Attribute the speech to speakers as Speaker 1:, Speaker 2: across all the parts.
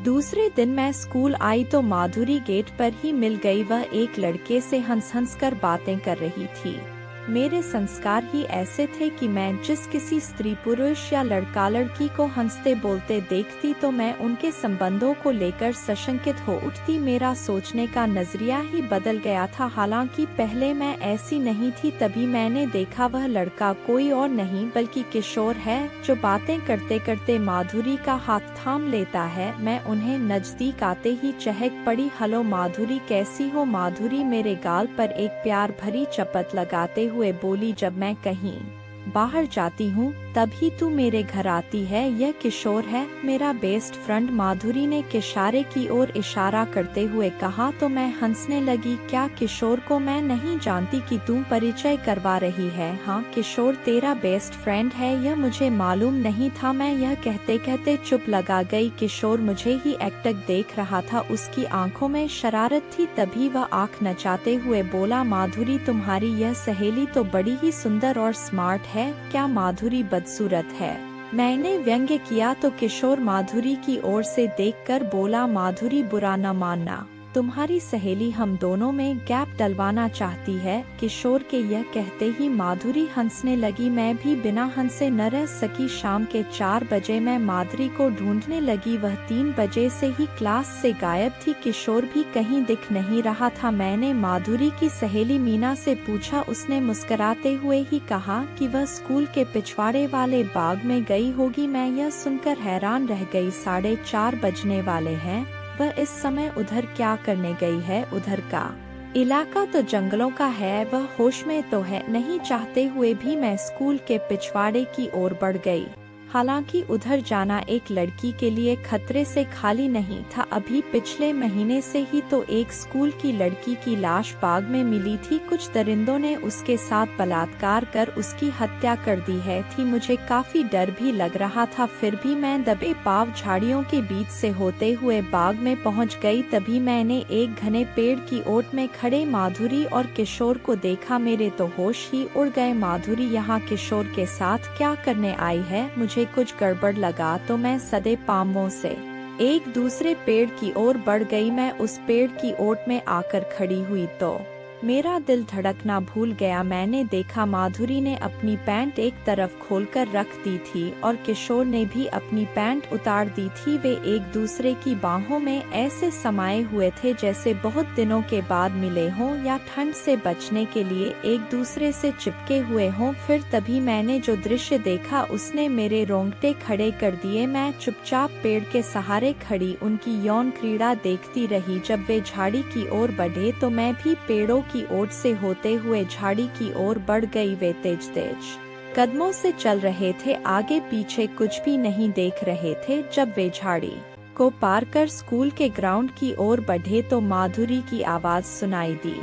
Speaker 1: दूसरे दिन मैं स्कूल आई तो माधुरी गेट पर ही मिल गई। वह एक लड़के से हंस हंस कर बातें कर रही थी। मेरे संस्कार ही ऐसे थे कि मैं जिस किसी स्त्री पुरुष या लड़का लड़की को हंसते बोलते देखती तो मैं उनके संबंधों को लेकर सशंकित हो उठती। मेरा सोचने का नजरिया ही बदल गया था। हालांकि पहले मैं ऐसी नहीं थी। तभी मैंने देखा वह लड़का कोई और नहीं बल्कि किशोर है, जो बातें करते करते माधुरी का हाथ थाम लेता है। मैं उन्हें नजदीक आते ही चहक पड़ी। हेलो माधुरी, कैसी हो? माधुरी मेरे गाल पर एक प्यार भरी चपत लगाते हुए बोली। जब मैं कहीं बाहर जाती हूँ तभी तू मेरे घर आती है। यह किशोर है, मेरा बेस्ट फ्रेंड। माधुरी ने किशारे की ओर इशारा करते हुए कहा तो मैं हंसने लगी। क्या किशोर को मैं नहीं जानती कि तू परिचय करवा रही है? हाँ, किशोर तेरा बेस्ट फ्रेंड है, यह मुझे मालूम नहीं था। मैं यह कहते कहते चुप लगा गई। किशोर मुझे ही एकटक देख रहा था, उसकी आंखों में शरारत थी। तभी वह आंख नचाते हुए बोला, माधुरी तुम्हारी यह सहेली तो बड़ी ही सुंदर और स्मार्ट है। क्या माधुरी बदसूरत है? मैंने व्यंग्य किया तो किशोर माधुरी की ओर से देखकर बोला, माधुरी बुरा न मानना, तुम्हारी सहेली हम दोनों में गैप डलवाना चाहती है। किशोर के यह कहते ही माधुरी हंसने लगी। मैं भी बिना हंसे न रह सकी। शाम के 4 बजे मैं माधुरी को ढूंढने लगी। वह 3 बजे से ही क्लास से गायब थी। किशोर भी कहीं दिख नहीं रहा था। मैंने माधुरी की सहेली मीना से पूछा। उसने मुस्कुराते हुए ही कहा कि वह स्कूल के पिछवाड़े वाले बाग में गई होगी। मैं यह सुनकर हैरान रह गई। 4:30 बजने वाले हैं, वह इस समय उधर क्या करने गई है? उधर का इलाका तो जंगलों का है, वह होश में तो है नहीं। चाहते हुए भी मैं स्कूल के पिछवाड़े की ओर बढ़ गई। हालांकि उधर जाना एक लड़की के लिए खतरे से खाली नहीं था। अभी पिछले महीने से ही तो एक स्कूल की लड़की की लाश बाग में मिली थी। कुछ दरिंदों ने उसके साथ बलात्कार कर उसकी हत्या कर दी है थी। मुझे काफी डर भी लग रहा था, फिर भी मैं दबे पांव झाड़ियों के बीच से होते हुए बाग में पहुंच गई। तभी मैंने एक घने पेड़ की ओट में खड़े माधुरी और किशोर को देखा। मेरे तो होश ही उड़ गए। माधुरी यहाँ किशोर के साथ क्या करने आई है? मुझे कुछ गड़बड़ लगा तो मैं सदे पांवों से एक दूसरे पेड़ की ओर बढ़ गई। मैं उस पेड़ की ओट में आकर खड़ी हुई तो मेरा दिल धड़कना भूल गया। मैंने देखा माधुरी ने अपनी पैंट एक तरफ खोलकर रख दी थी और किशोर ने भी अपनी पैंट उतार दी थी। वे एक दूसरे की बाहों में ऐसे समाये हुए थे जैसे बहुत दिनों के बाद मिले हों या ठंड से बचने के लिए एक दूसरे से चिपके हुए हों। फिर तभी मैंने जो दृश्य देखा उसने मेरे रोंगटे खड़े कर दिए। मैं चुपचाप पेड़ के सहारे खड़ी उनकी यौन क्रीड़ा देखती रही। जब वे झाड़ी की ओर बढ़े तो मैं भी पेड़ों की ओर से होते हुए झाड़ी की ओर बढ़ गई। वे तेज तेज कदमों से चल रहे थे, आगे पीछे कुछ भी नहीं देख रहे थे। जब वे झाड़ी को पार कर स्कूल के ग्राउंड की ओर बढ़े तो माधुरी की आवाज सुनाई दी,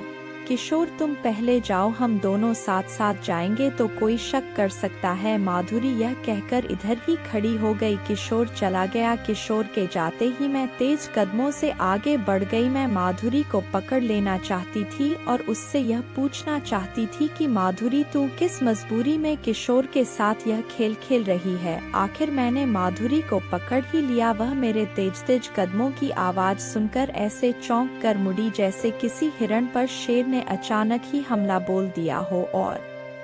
Speaker 1: किशोर तुम पहले जाओ, हम दोनों साथ साथ जाएंगे तो कोई शक कर सकता है। माधुरी यह कहकर इधर ही खड़ी हो गई। किशोर चला गया। किशोर के जाते ही मैं तेज कदमों से आगे बढ़ गई। मैं माधुरी को पकड़ लेना चाहती थी और उससे यह पूछना चाहती थी कि माधुरी तू किस मजबूरी में किशोर के साथ यह खेल खेल रही है। आखिर मैंने माधुरी को पकड़ ही लिया। वह मेरे तेज तेज कदमों की आवाज सुनकर ऐसे चौंक कर मुड़ी जैसे किसी हिरण पर शेर ने अचानक ही हमला बोल दिया हो और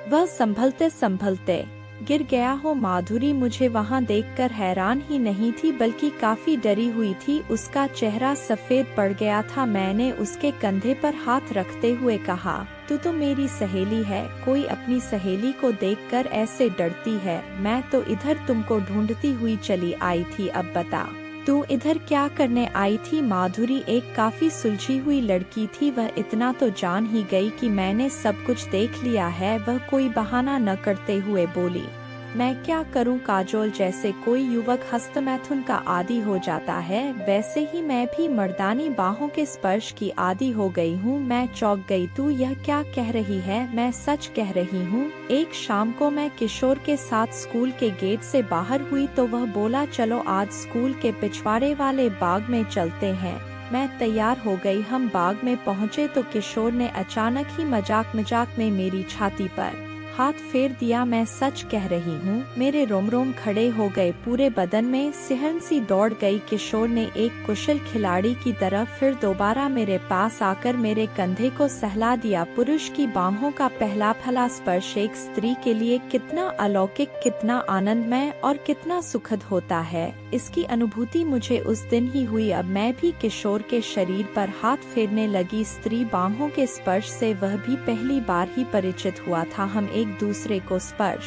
Speaker 1: वह संभलते संभलते गिर गया हो। माधुरी मुझे वहां देखकर हैरान ही नहीं थी बल्कि काफी डरी हुई थी। उसका चेहरा सफेद पड़ गया था। मैंने उसके कंधे पर हाथ रखते हुए कहा, तू तो मेरी सहेली है, कोई अपनी सहेली को देखकर ऐसे डरती है? मैं तो इधर तुमको ढूंढती हुई चली आई थी, अब बता तू इधर क्या करने आई थी? माधुरी एक काफी सुलझी हुई लड़की थी। वह इतना तो जान ही गई कि मैंने सब कुछ देख लिया है। वह कोई बहाना न करते हुए बोली, मैं क्या करूं काजोल, जैसे कोई युवक हस्तमैथुन का आदी हो जाता है वैसे ही मैं भी मर्दानी बाहों के स्पर्श की आदी हो गई हूँ। मैं चौंक गई। तू यह क्या कह रही है? मैं सच कह रही हूँ। एक शाम को मैं किशोर के साथ स्कूल के गेट से बाहर हुई तो वह बोला, चलो आज स्कूल के पिछवाड़े वाले बाग में चलते हैं। मैं तैयार हो गई। हम बाग में पहुँचे तो किशोर ने अचानक ही मजाक मजाक में मेरी छाती पर हाथ फेर दिया। मैं सच कह रही हूँ। मेरे रोम रोम खड़े हो गए, पूरे बदन में सिहरन सी दौड़ गई। किशोर ने एक कुशल खिलाड़ी की तरह फिर दोबारा मेरे पास आकर मेरे कंधे को सहला दिया। पुरुष की बाहों का पहला फला स्पर्श एक स्त्री के लिए कितना अलौकिक, कितना आनंदमय और कितना सुखद होता है, इसकी अनुभूति मुझे उस दिन ही हुई। अब मैं भी किशोर के शरीर पर हाथ फेरने लगी। स्त्री बाहों के स्पर्श से वह भी पहली बार ही परिचित हुआ था। हम एक दूसरे को स्पर्श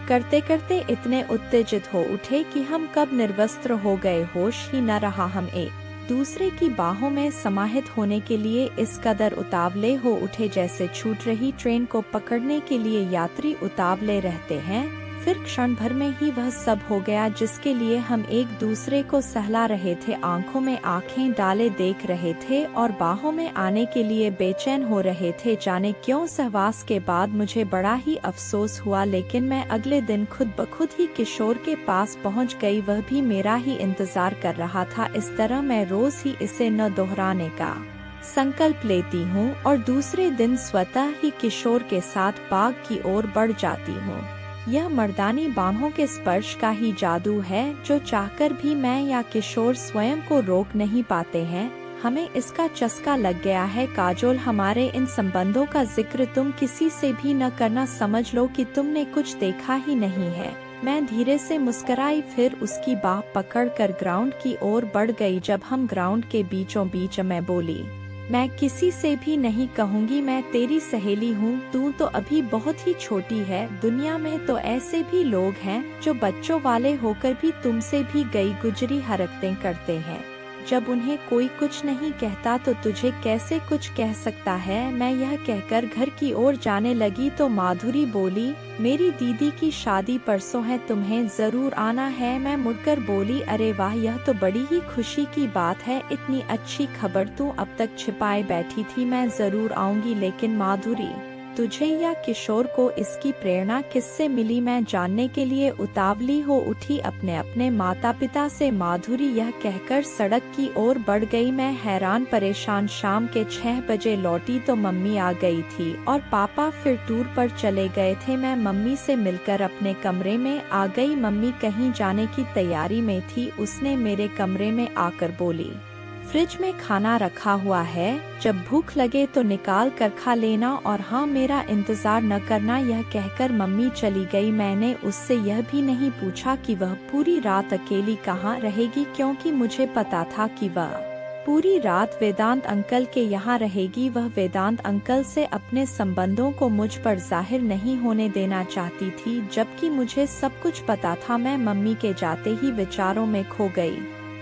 Speaker 1: करते करते इतने उत्तेजित हो उठे कि हम कब निर्वस्त्र हो गए, होश ही न रहा। हम एक दूसरे की बाहों में समाहित होने के लिए इस कदर उतावले हो उठे जैसे छूट रही ट्रेन को पकड़ने के लिए यात्री उतावले रहते हैं। फिर क्षण भर में ही वह सब हो गया जिसके लिए हम एक दूसरे को सहला रहे थे, आंखों में आंखें डाले देख रहे थे और बाहों में आने के लिए बेचैन हो रहे थे। जाने क्यों सहवास के बाद मुझे बड़ा ही अफसोस हुआ, लेकिन मैं अगले दिन खुद ब खुद ही किशोर के पास पहुंच गई। वह भी मेरा ही इंतजार कर रहा था। इस तरह मैं रोज ही इसे न दोहराने का संकल्प लेती हूँ और दूसरे दिन स्वतः ही किशोर के साथ बाग की ओर बढ़ जाती हूँ। यह मर्दानी बाहों के स्पर्श का ही जादू है जो चाहकर भी मैं या किशोर स्वयं को रोक नहीं पाते हैं। हमें इसका चस्का लग गया है। काजोल, हमारे इन संबंधों का जिक्र तुम किसी से भी न करना, समझ लो कि तुमने कुछ देखा ही नहीं है। मैं धीरे से मुस्कुराई, फिर उसकी बाह पकड़कर ग्राउंड की ओर बढ़ गई। जब हम ग्राउंड के बीचों बीच मैं बोली, मैं किसी से भी नहीं कहूँगी मैं तेरी सहेली हूँ, तू तो अभी बहुत ही छोटी है। दुनिया में तो ऐसे भी लोग हैं जो बच्चों वाले होकर भी तुमसे भी गई गुजरी हरकतें करते हैं। जब उन्हें कोई कुछ नहीं कहता तो तुझे कैसे कुछ कह सकता है। मैं यह कहकर घर की ओर जाने लगी तो माधुरी बोली, मेरी दीदी की शादी परसों है, तुम्हें जरूर आना है। मैं मुड़कर बोली, अरे वाह, यह तो बड़ी ही खुशी की बात है। इतनी अच्छी खबर तू अब तक छिपाए बैठी थी। मैं जरूर आऊंगी, लेकिन माधुरी, तुझे या किशोर को इसकी प्रेरणा किससे मिली? मैं जानने के लिए उतावली हो उठी अपने अपने माता पिता से। माधुरी यह कहकर सड़क की ओर बढ़ गई। मैं हैरान परेशान शाम के 6 बजे लौटी तो मम्मी आ गई थी और पापा फिर टूर पर चले गए थे। मैं मम्मी से मिलकर अपने कमरे में आ गई। मम्मी कहीं जाने की तैयारी में थी। उसने मेरे कमरे में आकर बोली, फ्रिज में खाना रखा हुआ है, जब भूख लगे तो निकाल कर खा लेना और हाँ, मेरा इंतजार न करना। यह कहकर मम्मी चली गई। मैंने उससे यह भी नहीं पूछा कि वह पूरी रात अकेली कहाँ रहेगी, क्योंकि मुझे पता था कि वह पूरी रात वेदांत अंकल के यहाँ रहेगी। वह वेदांत अंकल से अपने संबंधों को मुझ पर जाहिर नहीं होने देना चाहती थी, जबकि मुझे सब कुछ पता था। मैं मम्मी के जाते ही विचारों में खो गई।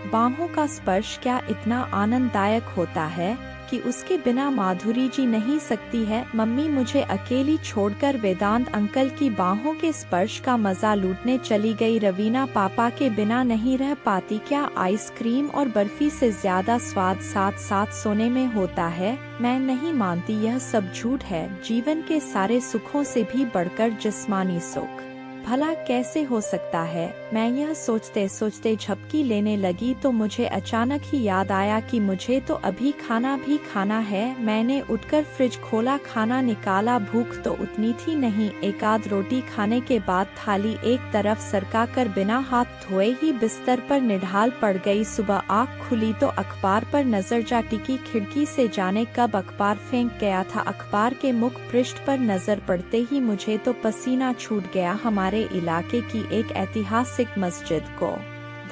Speaker 1: बाहों का स्पर्श क्या इतना आनंददायक होता है कि उसके बिना माधुरी जी नहीं सकती है। मम्मी मुझे अकेली छोड़कर वेदांत अंकल की बाहों के स्पर्श का मजा लूटने चली गई। रवीना पापा के बिना नहीं रह पाती क्या? आइसक्रीम और बर्फी से ज्यादा स्वाद साथ साथ सोने में होता है। मैं नहीं मानती, यह सब झूठ है। जीवन के सारे सुखों से भी बढ़कर जिस्मानी सुख भला कैसे हो सकता है? मैं यह सोचते सोचते झपकी लेने लगी तो मुझे अचानक ही याद आया कि मुझे तो अभी खाना भी खाना है। मैंने उठकर फ्रिज खोला, खाना निकाला। भूख तो उतनी थी नहीं। एक आध रोटी खाने के बाद थाली एक तरफ सरका कर बिना हाथ धोए ही बिस्तर पर निढाल पड़ गई। सुबह आँख खुली तो अखबार पर नजर जा टिकी। खिड़की से जाने कब अखबार फेंक गया था। अखबार के मुख पृष्ठ पर नजर पड़ते ही मुझे तो पसीना छूट गया। हमारे इलाके की एक ऐतिहासिक मस्जिद को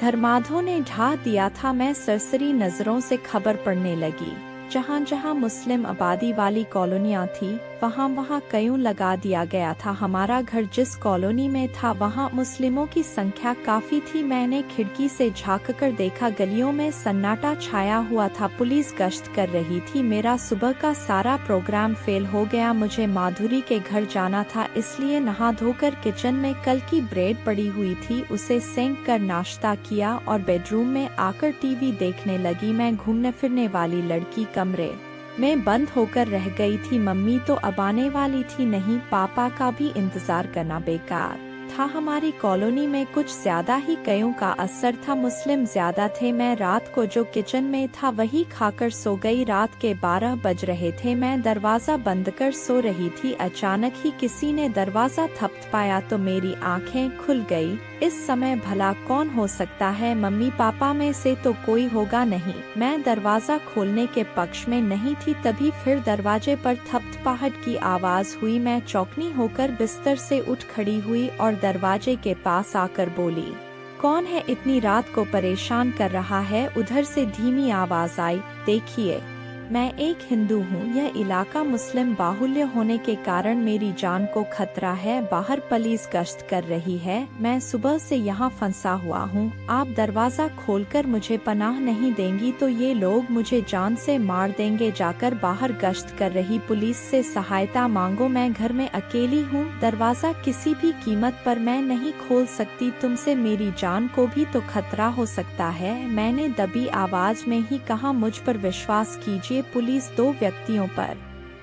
Speaker 1: धर्मांधों ने ढा दिया था। मैं सरसरी नजरों से खबर पढ़ने लगी। जहाँ जहाँ मुस्लिम आबादी वाली कॉलोनियाँ थी वहाँ वहाँ कयूं लगा दिया गया था। हमारा घर जिस कॉलोनी में था वहाँ मुस्लिमों की संख्या काफी थी। मैंने खिड़की से झांक कर देखा, गलियों में सन्नाटा छाया हुआ था। पुलिस गश्त कर रही थी। मेरा सुबह का सारा प्रोग्राम फेल हो गया। मुझे माधुरी के घर जाना था, इसलिए नहा धोकर किचन में कल की ब्रेड पड़ी हुई थी, उसे सेंक कर नाश्ता किया और बेडरूम में आकर टीवी देखने लगी। मैं घूमने फिरने वाली लड़की कमरे में बंद होकर रह गई थी। मम्मी तो अब आने वाली थी नहीं। पापा का भी इंतजार करना बेकार था हमारी कॉलोनी में कुछ ज्यादा ही कईयों का असर था, मुस्लिम ज्यादा थे। मैं रात को जो किचन में था वही खाकर सो गई। रात के 12 बज रहे थे, मैं दरवाजा बंद कर सो रही थी। अचानक ही किसी ने दरवाजा थपथपाया तो मेरी आंखें खुल गई। इस समय भला कौन हो सकता है? मम्मी पापा में से तो कोई होगा नहीं। मैं दरवाजा खोलने के पक्ष में नहीं थी, तभी फिर दरवाजे पर थपथपाहट की आवाज हुई। मैं चौकनी होकर बिस्तर से उठ खड़ी हुई और दरवाजे के पास आकर बोली, कौन है इतनी रात को परेशान कर रहा है? उधर से धीमी आवाज आई, देखिए मैं एक हिंदू हूँ। यह इलाका मुस्लिम बाहुल्य होने के कारण मेरी जान को खतरा है। बाहर पुलिस गश्त कर रही है। मैं सुबह से यहाँ फंसा हुआ हूँ। आप दरवाजा खोलकर मुझे पनाह नहीं देंगी तो ये लोग मुझे जान से मार देंगे। जाकर बाहर गश्त कर रही पुलिस से सहायता मांगो। मैं घर में अकेली हूँ। दरवाजा किसी भी कीमत पर मैं नहीं खोल सकती। तुमसे मेरी जान को भी तो खतरा हो सकता है। मैंने दबी आवाज में ही कहा, मुझ पर विश्वास कीजिए, पुलिस 2 व्यक्तियों पर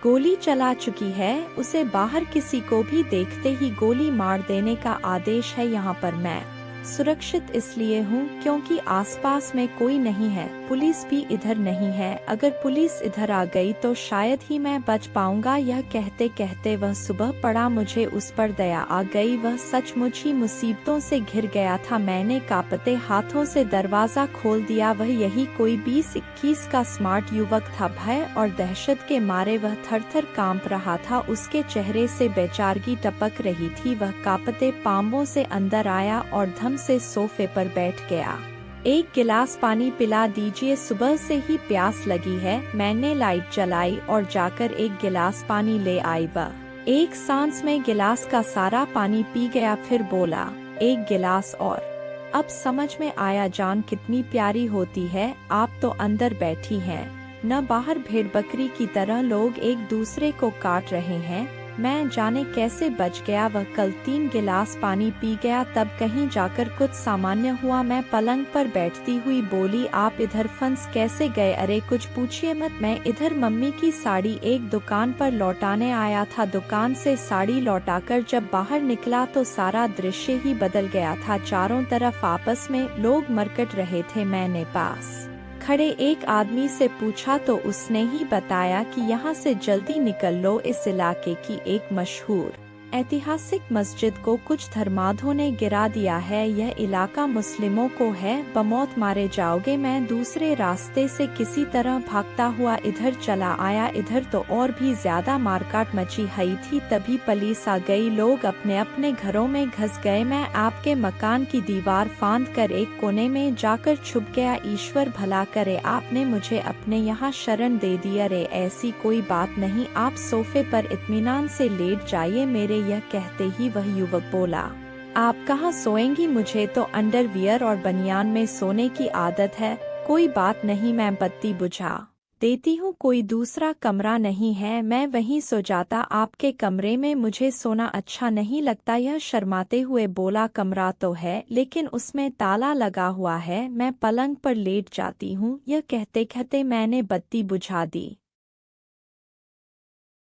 Speaker 1: गोली चला चुकी है। उसे बाहर किसी को भी देखते ही गोली मार देने का आदेश है। यहाँ पर मैं सुरक्षित इसलिए हूँ क्योंकि आसपास में कोई नहीं है। पुलिस भी इधर नहीं है। अगर पुलिस इधर आ गई तो शायद ही मैं बच पाऊंगा। यह कहते कहते वह सुबह पड़ा। मुझे उस पर दया आ गई। वह सचमुच ही मुसीबतों से घिर गया था। मैंने कांपते हाथों से दरवाजा खोल दिया। वह यही कोई 20-21 का स्मार्ट युवक था। भय और दहशत के मारे वह थर-थर कांप रहा था। उसके चेहरे से बेचारगी टपक रही थी। वह कांपते पांवों से अंदर आया और से सोफे पर बैठ गया। एक गिलास पानी पिला दीजिए, सुबह से ही प्यास लगी है। मैंने लाइट जलाई और जाकर एक गिलास पानी ले आई। वह एक सांस में गिलास का सारा पानी पी गया, फिर बोला, एक गिलास और। अब समझ में आया जान कितनी प्यारी होती है। आप तो अंदर बैठी हैं, न बाहर भेड़ बकरी की तरह लोग एक दूसरे को काट रहे हैं। मैं जाने कैसे बच गया। वह कल 3 गिलास पानी पी गया, तब कहीं जाकर कुछ सामान्य हुआ। मैं पलंग पर बैठती हुई बोली, आप इधर फंस कैसे गए? अरे कुछ पूछिए मत, मैं इधर मम्मी की साड़ी एक दुकान पर लौटाने आया था। दुकान से साड़ी लौटाकर जब बाहर निकला तो सारा दृश्य ही बदल गया था। चारों तरफ आपस में लोग मरकट रहे थे। मैंने पास खड़े एक आदमी से पूछा तो उसने ही बताया कि यहाँ से जल्दी निकल लो, इस इलाके की एक मशहूर ऐतिहासिक मस्जिद को कुछ धर्मांधों ने गिरा दिया है। यह इलाका मुस्लिमों को है, बमौत मारे जाओगे। मैं दूसरे रास्ते से किसी तरह भागता हुआ इधर चला आया। इधर तो और भी ज्यादा मारकाट मची हुई थी। तभी पुलिस आ गई। लोग अपने अपने घरों में घुस गए। मैं आपके मकान की दीवार फांद कर एक कोने में जाकर छुप गया। ईश्वर भला करे, आपने मुझे अपने यहाँ शरण दे दी। अरे ऐसी कोई बात नहीं, आप सोफे पर इत्मीनान से लेट जाइए मेरे। यह कहते ही वह युवक बोला, आप कहाँ सोएंगी? मुझे तो अंडरवियर और बनियान में सोने की आदत है। कोई बात नहीं, मैं बत्ती बुझा देती हूँ। कोई दूसरा कमरा नहीं है, मैं वहीं सो जाता। आपके कमरे में मुझे सोना अच्छा नहीं लगता। यह शर्माते हुए बोला, कमरा तो है लेकिन उसमें ताला लगा हुआ है, मैं पलंग पर लेट जाती हूँ। यह कहते कहते मैंने बत्ती बुझा दी।